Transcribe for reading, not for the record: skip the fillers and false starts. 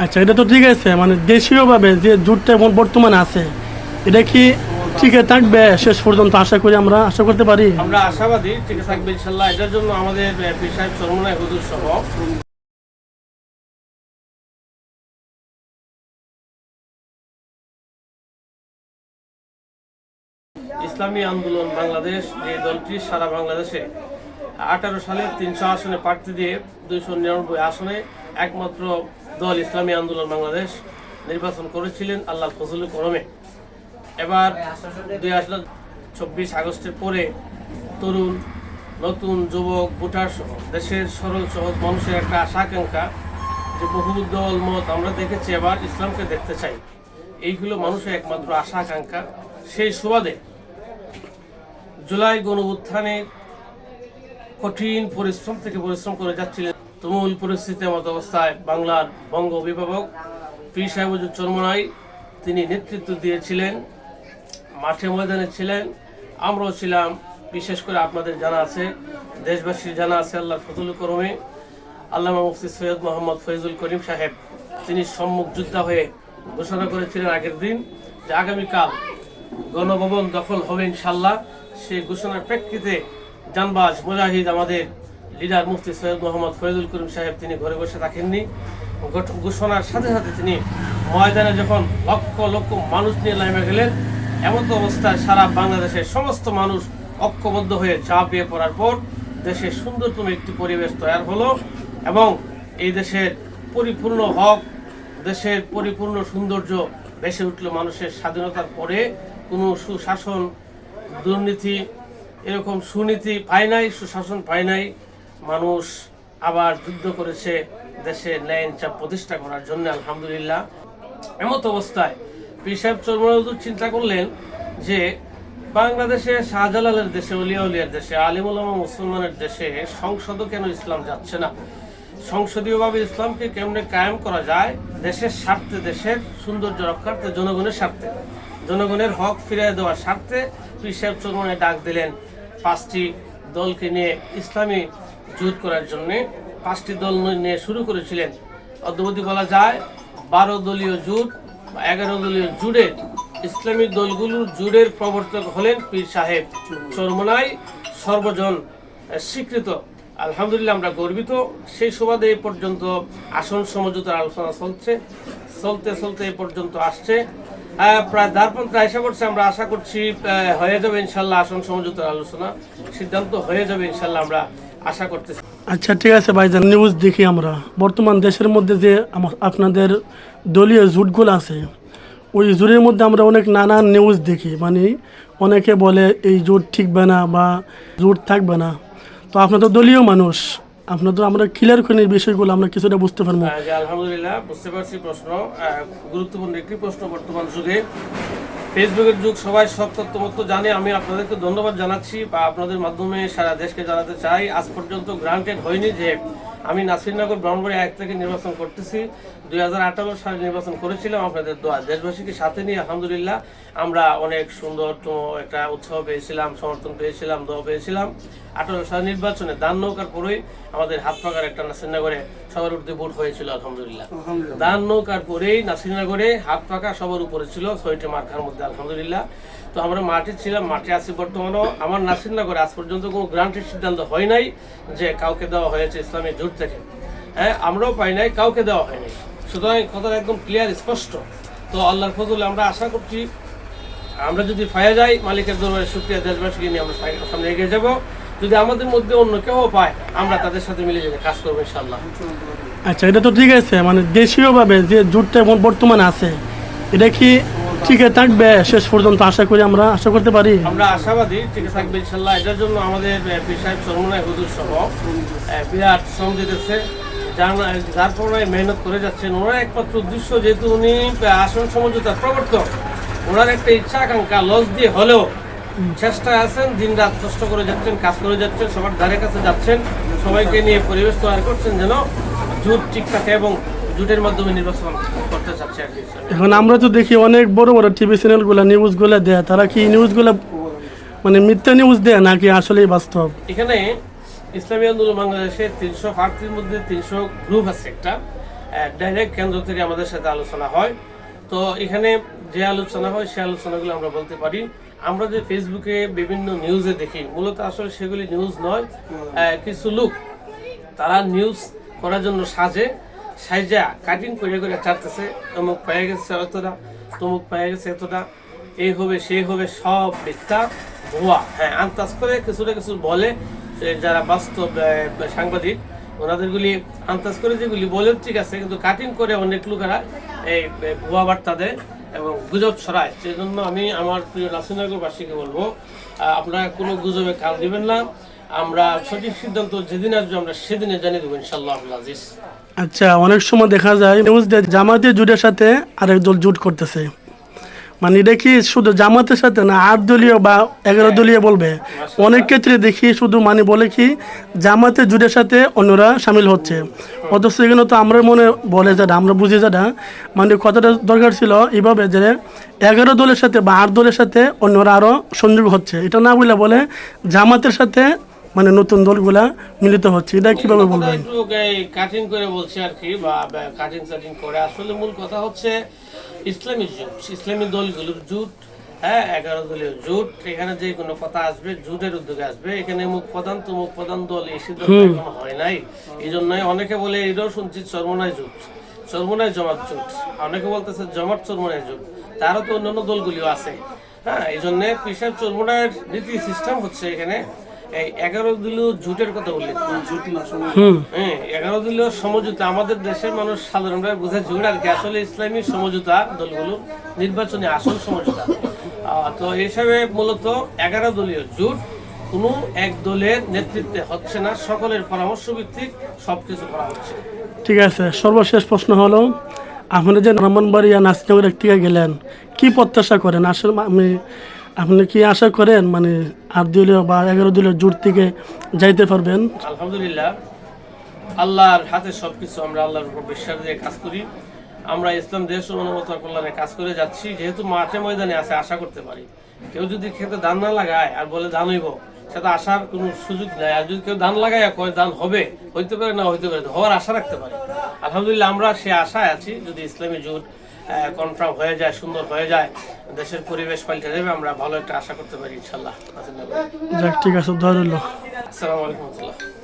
আচ্ছা, এটা তো ঠিক আছে, মানে দেশীয়ভাবে যে জোটটা বর্তমানে আছে, এটা কি টিকে থাকবে শেষ পর্যন্ত? আশা করি, আমরা আশা করতে পারি। আমরা আশাবাদী টিকে থাকবে ইনশাল্লাহ। এটার জন্য আমাদের পীর সাহেব চরমনাই হুজুর সহ ইসলামী আন্দোলন বাংলাদেশ, যে দলটি সারা বাংলাদেশে 18 সালে 300 আসনে প্রার্থী দিয়ে 299 আসনে একমাত্র দল ইসলামী আন্দোলন বাংলাদেশ নির্বাচন করেছিলেন আল্লাহর ফজল করমে। এবার 2024 আগস্টের পরে তরুণ, নতুন, যুবক, ভোটার সহ দেশের সরল সহজ মানুষের একটা আশা আকাঙ্ক্ষা, যে বহুদল মত আমরা দেখেছি, এবার ইসলামকে দেখতে চাই, এইগুলো মানুষের একমাত্র আশা আকাঙ্ক্ষা। সেই সুবাদে জুলাই গণঅভ্যুত্থানে কঠিন পরিশ্রম থেকে পরিশ্রম করে যাচ্ছিলেন, তুমুল পরিস্থিতির মতো অবস্থায় বাংলার বঙ্গ অভিভাবক পীর সাহেব হুজুর চরমনাই তিনি নেতৃত্ব দিয়েছিলেন, মাঠে ময়দানে ছিলেন, আমরাও ছিলাম। বিশেষ করে আপনাদের জানা আছে, দেশবাসীর জানা আছে, আল্লাহর ফজল করমে আল্লামা মুফতি সৈয়দ মোহাম্মদ ফয়জুল করিম সাহেব তিনি সম্মুখ যোদ্ধা হয়ে ঘোষণা করেছিলেন আগের দিন যে আগামীকাল গণভবন দখল হবে ইনশাল্লাহ। সেই ঘোষণার প্রেক্ষিতে জানবাজ মুজাহিদ আমাদের লিডার মুফতি সৈয়দ মোহাম্মদ ফয়জুল করিম সাহেব তিনি ঘরে বসে থাকেননি। ঘোষণার সাথে সাথে তিনি ময়দানে যখন লক্ষ লক্ষ মানুষ নিয়ে নেমে গেলেন, এমন তো অবস্থায় সারা বাংলাদেশের সমস্ত মানুষ ঐক্যবদ্ধ হয়ে ঝাঁপিয়ে পড়ার পর দেশের সুন্দরতম একটি পরিবেশ তৈরি হলো এবং এই দেশের পরিপূর্ণ হক, দেশের পরিপূর্ণ সৌন্দর্য ভেসে উঠল। মানুষের স্বাধীনতার পরে কোনো সুশাসন, দুর্নীতি, এরকম সুনীতি পায় নাই, সুশাসন পায় নাই। মানুষ আবার যুদ্ধ করেছে দেশে ন্যায় ইনসাফ প্রতিষ্ঠা করার জন্য, আলহামদুলিল্লাহ। এমত অবস্থায় পীর সাহেব চরমনাই হুজুর চিন্তা করলেন যে বাংলাদেশে শাহজালালের দেশে, অলিয়া উলিয়ার দেশে, আলিম উলামা মুসলমানের দেশে সংসদও কেন ইসলাম যাচ্ছে না? সংসদীয়ভাবে ইসলামকে কেমনে কায়েম করা যায় দেশের স্বার্থে, দেশের সৌন্দর্য রক্ষার্থে, জনগণের স্বার্থে, জনগণের হক ফিরিয়ে দেওয়ার স্বার্থে পীর সাহেব চরমনাই ডাক দিলেন 5টি দলকে নিয়ে ইসলামী জোট করার জন্যে। 5টি দল নিয়ে শুরু করেছিলেন। অদ্যবধি বলা যায় 12 দলীয় জোট বা 11 দলীয় জোটের, ইসলামী দলগুলোর জোটের প্রবর্তক হলেন পীর সাহেব চরমনাই, সর্বজন স্বীকৃত। আলহামদুলিল্লাহ, আমরা গর্বিত। সেই সুবাদে এই পর্যন্ত আসন সমঝোতার আলোচনা চলতে এই পর্যন্ত আসছে। প্রায় দ্বারপন্থে আশা করছে, আমরা আশা করছি হয়ে যাবে ইনশাল্লাহ। আসন সমঝোতার আলোচনা সিদ্ধান্ত হয়ে যাবে ইনশাল্লাহ, আমরা আশা করতেছি। আচ্ছা, ঠিক আছে ভাইজান, নিউজ দেখি আমরা বর্তমান দেশের মধ্যে যে আপনাদের দলীয় জোটগুলো আছে, ওই জোটের মধ্যে আমরা অনেক নানান নিউজ দেখি, মানে অনেকে বলে এই জোট ঠিকবে না বা জোট থাকবে না। তো আপনার তো দলীয় মানুষ, আপনার তো আমরা ক্লিয়ার করে বিষয়গুলো আমরা কিছুটা বুঝতে পারবো। আলহামদুলিল্লাহ, বুঝতে পারছি। প্রশ্ন গুরুত্বপূর্ণ একটি প্রশ্ন। বর্তমান যুগে ফেসবুকের যুগ, সবাই সব তথ্যমত্য জানে। আমি আপনাদেরকে ধন্যবাদ জানাচ্ছি বা আপনাদের মাধ্যমে সারা দেশকে জানাতে চাই, আজ পর্যন্ত গ্রান্টেড হয়নি যে আমি নাসিরনগর ব্রাহ্মণবাড়িয়া 1 থেকে নির্বাচন করতেছি। 2018 সালে নির্বাচন করেছিলাম আপনাদের দোয়া, দেশবাসীকে সাথে নিয়ে। আলহামদুলিল্লাহ, আমরা অনেক সুন্দরতম একটা উৎসাহ পেয়েছিলাম, সমর্থন পেয়েছিলাম, দোয়া পেয়েছিলাম। 18 সালের নির্বাচনে দান নৌকার পরেই আমাদের হাত পাকার একটা নাসিরনগরে সবার উপরে ভোট হয়েছিল। আলহামদুলিল্লাহ, দান নৌকার পরেই নাসিরনগরে হাত পাকা সবার উপরে ছিল 6টি মার্কার মধ্যে। আলহামদুলিল্লাহ, তো আমরা মাঠে ছিলাম, মাঠে আছি বর্তমানেও। আমার নাসিরনগরে আজ পর্যন্ত কোনো গ্রান্টের সিদ্ধান্ত হয় নাই যে কাউকে দেওয়া হয়েছে ইসলামী জোট থেকে। হ্যাঁ, আমরাও পাই নাই, কাউকে দেওয়া হয়নি। সুতরাং কথা একদম ক্লিয়ার, স্পষ্ট। তো আল্লাহর ফজলে আমরা আশা করছি, আমরা যদি পাওয়া যাই, মালিকের দরবারে শুকরিয়া, দেশবাসীকে নিয়ে আমরা সামনে এগিয়ে যাব। যদি আমাদের মধ্যে অন্য কেউ পায়, আমরা তাদের সাথে মিলে যেতে কাজ করবো ইনশাল্লাহ। আচ্ছা, এটা তো ঠিক আছে, মানে দেশীয়ভাবে যে জোটটা বর্তমানে আছে, এটা কি টিকে থাকবে শেষ পর্যন্ত? আশা করি, আমরা আশা করতে পারি। আমরা আশাবাদী টিকে থাকবে ইনশাল্লাহ। এটার জন্য আমাদের পীর সাহেব চরমনাই হুজুর সহ বিরাট শ্রম দিতেছে, যার পরে মেহনত করে যাচ্ছেন। ওনার একমাত্র উদ্দেশ্য, যেহেতু উনি আসন সমঝোতার প্রবর্তক, ওনার একটা ইচ্ছা আকাঙ্ক্ষা লস দিয়ে হলেও চেষ্টায় আছেন, দিন রাত কষ্ট করে যাচ্ছেন, কাজ করে যাচ্ছেন, সবার ধারে কাছে যাচ্ছেন, সবাইকে নিয়ে পরিবেশ তৈরি করছেন যেন জোট ঠিক থাকে এবং জোটের মাধ্যমে নির্বাচন করতে চাচ্ছে আর কি। এখন আমরা তো দেখি অনেক বড় বড় টিভি চ্যানেলগুলো নিউজগুলো দেয়, তারা কি নিউজগুলো মানে মিথ্যা নিউজ দেয় নাকি আসলেই বাস্তব? এখানে ইসলামী আন্দোলন বাংলাদেশে 300 প্রার্থীর মধ্যে 300 গ্রুপ আছে একটা। ডাইরেক্ট কেন্দ্র থেকে আমাদের সাথে আলোচনা হয়। তো এখানে যে আলোচনা হয় সে আলোচনাগুলো আমরা বলতে পারি। আমরা যে ফেসবুকে বিভিন্ন নিউজে দেখি, মূলত আসলে সেগুলি নিউজ নয়। কিছু লোক তারা নিউজ করার জন্য সাইজা কাটিং করে করে ছাড়তেছে, অমুক পেয়ে গেছে এতটা, তমুক পেয়ে গেছে এতটা, এই হবে সেই হবে, সব মিথ্যা ভুয়া। হ্যাঁ, আন্দাজ করে কিছুটা কিছু বলে যারা বাস্তব সাংবাদিক, ওনাদেরগুলি আন্দাজ করে যেগুলি বলে ঠিক আছে, কিন্তু কাটিং করে অনেক লোকেরা এই ভুয়া বার্তা দেয় এবং গুজব ছড়ায়। সেই জন্য আমি আমার প্রিয় নাসিরনগরবাসীকে বলবো, আপনারা কোনো গুজবে কান দিবেন না। আমরা সঠিক সিদ্ধান্ত যেদিন আসবে আমরা সেদিনে জানিয়ে দেবো ইনশাআল্লাহ আজিজ। আচ্ছা, অনেক সময় দেখা যায় নিউজ জামাতে জুটের সাথে আরেক দল জুট করতেছে, মানে এটা কি শুধু জামাতের সাথে না, 8 দলীয় বা 11 দলীয় বলবে। অনেক ক্ষেত্রে দেখি শুধু মানে বলে কি জামাতে জুটের সাথে অন্যরা সামিল হচ্ছে, অথচ এখানে তো আমরা মনে বলে যেটা আমরা বুঝি যেটা, মানে কথাটা দরকার ছিল এইভাবে যে 11 দলের সাথে বা 8 দলের সাথে অন্যরা আরও সংযোগ হচ্ছে, এটা না বলে জামাতের সাথে মানে নতুন দলগুলা মিলিত হচ্ছে, এটা কিভাবে বলবেন? কাটিং করে বলছে আর কি, বা কাটিং করে। আসলে মূল কথা হচ্ছে ইসলামী জোট, ইসলামী দলগুলোর জোট। হ্যাঁ, 11 দলীয় জোট। এখানে যে কোনো কথা আসবে জোটের উদ্যোগে আসবে। এখানে মুখ প্রধান তো মুখ প্রধান দল এই সিদ্ধান্ত এখনো হয় নাই। এই জন্যই অনেকে বলে, এটাও শুনছি চরমনাই জোট, চরমনাই জমাত জোট, অনেকে বলতেছে জমাত চরমনাই জোট, তারও তো অন্যান্য দলগুলিও আছে। হ্যাঁ, এই জন্য পেশার চরমনাইয়ের নীতি সিস্টেম হচ্ছে এখানে এই 11 দলীয় জোটের কথা উল্লেখ, জোট না, হ্যাঁ 11 দলীয় সমঝোতা। আমাদের দেশের মানুষ সাধারণভাবে বোঝে জোট আর কি, আসলে ইসলামী সমঝোতা দলগুলো নির্বাচনী আসন সমঝোতা। তো হিসাবে মূলত 11 দলীয় জোট কোনো এক দলের নেতৃত্বে হচ্ছে না, সকলের পরামর্শ ভিত্তিক সবকিছু করা হচ্ছে। ঠিক আছে, সর্বশেষ প্রশ্ন হলো, আপনি যে ব্রাহ্মণবাড়িয়া নাসিরনগর থেকে গেলেন, কি প্রত্যাশা করেন? আসলে আপনি কি আশা করেন মানে 8 দলীয় বা 11 দলীয় জোট থেকে যাইতে পারবেন? আলহামদুলিল্লাহ, আল্লাহর হাতে সবকিছু। আমরা আল্লাহর উপর বিশ্বাস দিয়ে কাজ করি। আমরা ইসলাম দেশ ও মানবতার কল্যাণে কাজ করে যাচ্ছি। যেহেতু মাঠে ময়দানে আছে, আশা করতে পারি। কেউ যদি খেতে ধান না লাগায় আর বলে ধান হইব, সেটা আসার কোনো সুযোগ নাই। আর যদি কেউ ধান লাগায় কয় ধান হবে, হইতে পারে না হইতে পারে, হওয়ার আশা রাখতে পারে। আলহামদুলিল্লাহ, আমরা সে আশায় আছি। যদি ইসলামী জোট কনফার্ম হয়ে যায়, সুন্দর হয়ে যায়, দেশের পরিবেশ পাল্টে যাবে, আমরা ভালো একটা আশা করতে পারি ইনশাল্লাহ। যাক, ঠিক আছে, ধন্যবাদ। আসসালামু আলাইকুম।